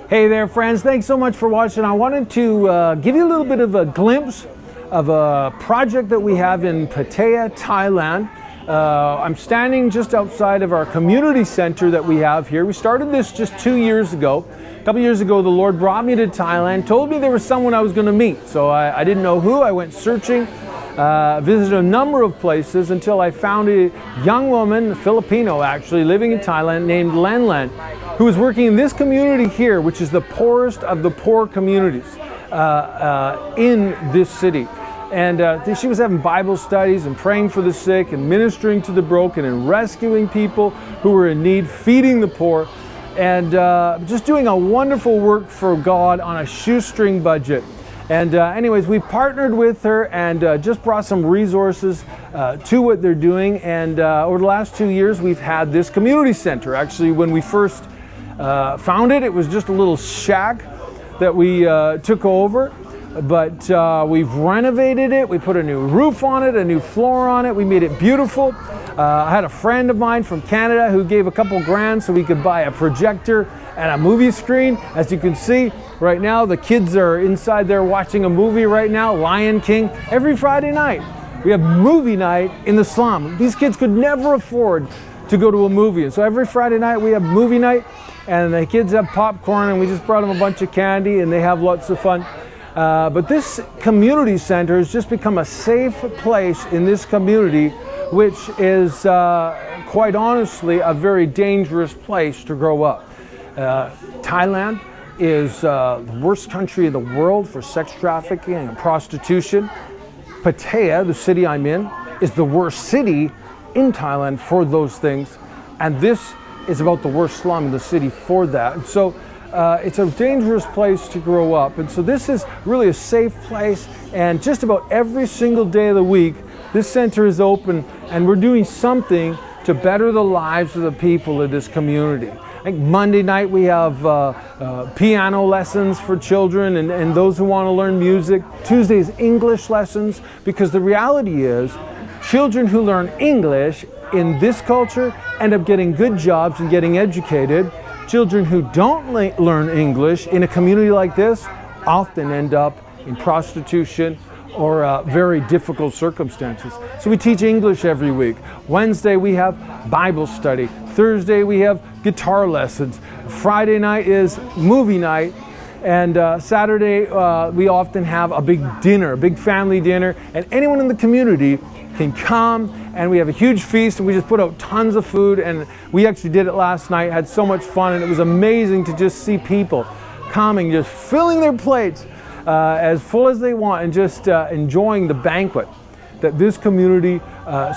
Hey there, friends. Thanks so much for watching. I wanted to give you a little bit of a glimpse of a project that we have in Pattaya, Thailand. I'm standing just outside of our community center that we have here. We started this just 2 years ago. A couple years ago, the Lord brought me to Thailand, told me there was someone I was going to meet. So I didn't know who. I went searching, visited a number of places until I found a young woman, a Filipino actually, living in Thailand named Lan, who was working in this community here, which is the poorest of the poor communities in this city. And she was having Bible studies and praying for the sick and ministering to the broken and rescuing people who were in need, feeding the poor, and just doing a wonderful work for God on a shoestring budget. And anyways, we partnered with her and just brought some resources to what they're doing. And over the last 2 years, we've had this community center. Actually, when we first found it, it was just a little shack that we took over. But we've renovated it. We put a new roof on it, a new floor on it. We made it beautiful. I had a friend of mine from Canada who gave a couple grand so we could buy a projector and a movie screen. As you can see right now, the kids are inside there watching a movie right now, Lion King. Every Friday night, we have movie night in the slum. These kids could never afford to go to a movie. And so every Friday night we have movie night, and the kids have popcorn, and we just brought them a bunch of candy, and they have lots of fun. But this community center has just become a safe place in this community, which is quite honestly a very dangerous place to grow up. Thailand is the worst country in the world for sex trafficking and prostitution. Pattaya, the city I'm in, is the worst city in Thailand for those things. And this is about the worst slum in the city for that. And so it's a dangerous place to grow up. And so this is really a safe place. And just about every single day of the week, this center is open and we're doing something to better the lives of the people of this community. I think Monday night we have piano lessons for children and those who want to learn music. Tuesdays, English lessons, because the reality is children who learn English in this culture end up getting good jobs and getting educated. Children who don't learn English in a community like this often end up in prostitution or very difficult circumstances. So we teach English every week. Wednesday we have Bible study. Thursday we have guitar lessons. Friday night is movie night. And Saturday we often have a big dinner, a big family dinner. And anyone in the community can come, and we have a huge feast, and we just put out tons of food. And we actually did it last night, had so much fun, and it was amazing to just see people coming, just filling their plates as full as they want, and just enjoying the banquet that this community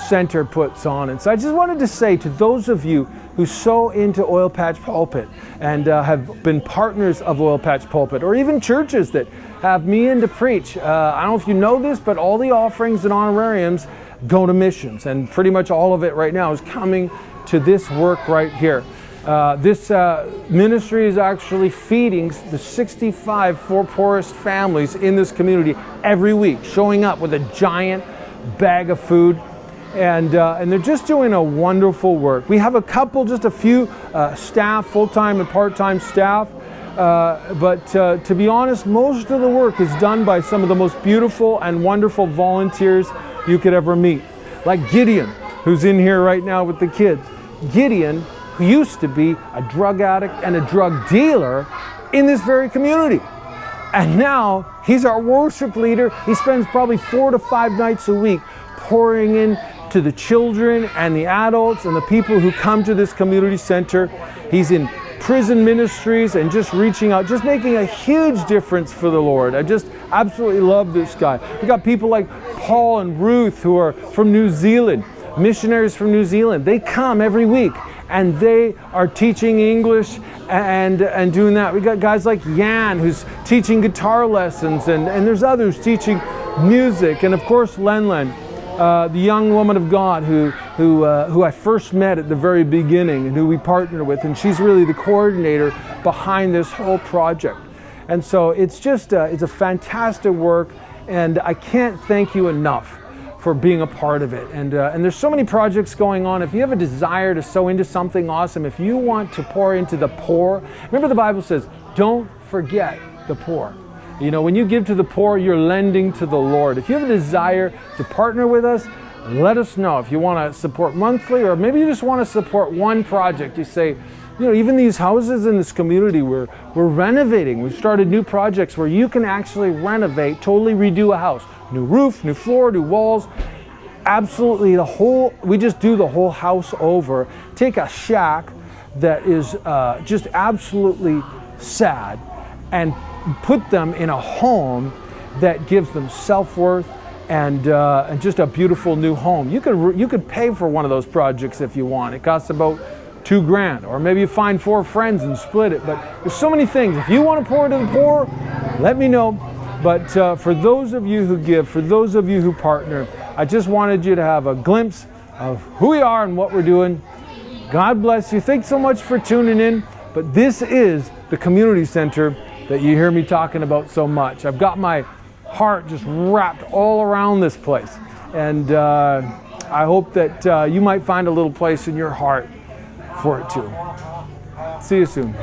center puts on. And so I just wanted to say to those of you who sow into Oilpatch Pulpit and have been partners of Oilpatch Pulpit, or even churches that have me in to preach, I don't know if you know this, but all the offerings and honorariums go to missions, and pretty much all of it right now is coming to this work right here. This ministry is actually feeding the 65 poorest families in this community every week, showing up with a giant bag of food, and they're just doing a wonderful work. We have just a few staff, full-time and part-time staff, but to be honest, most of the work is done by some of the most beautiful and wonderful volunteers you could ever meet. Like Gideon, who's in here right now with the kids. Gideon, who used to be a drug addict and a drug dealer in this very community. And now he's our worship leader. He spends probably 4 to 5 nights a week pouring in to the children and the adults and the people who come to this community center. He's in prison ministries and just reaching out, just making a huge difference for the Lord. I just absolutely love this guy. We got people like Paul and Ruth who are from New Zealand, missionaries from New Zealand. They come every week and they are teaching English and doing that. We got guys like Yan who's teaching guitar lessons, and there's others teaching music, and of course Lan, the young woman of God who I first met at the very beginning and who we partner with, and she's really the coordinator behind this whole project. And so it's just it's a fantastic work, and I can't thank you enough for being a part of it. And there's so many projects going on. If you have a desire to sow into something awesome, if you want to pour into the poor, remember the Bible says, don't forget the poor. You know, when you give to the poor, you're lending to the Lord. If you have a desire to partner with us, let us know. If you want to support monthly, or maybe you just want to support one project, you say, you know, even these houses in this community, we're renovating. We've started new projects where you can actually renovate, totally redo a house. New roof, new floor, new walls. Absolutely we just do the whole house over. Take a shack that is just absolutely sad and put them in a home that gives them self-worth and just a beautiful new home. You could pay for one of those projects if you want. It costs about $2,000, or maybe you find 4 friends and split it. But there's so many things. If you want to pour into the poor, let me know. But for those of you who give, for those of you who partner, I just wanted you to have a glimpse of who we are and what we're doing. God bless you. Thanks so much for tuning in. But this is the community center that you hear me talking about so much. I've got my heart just wrapped all around this place. And I hope that you might find a little place in your heart for it too. See you soon.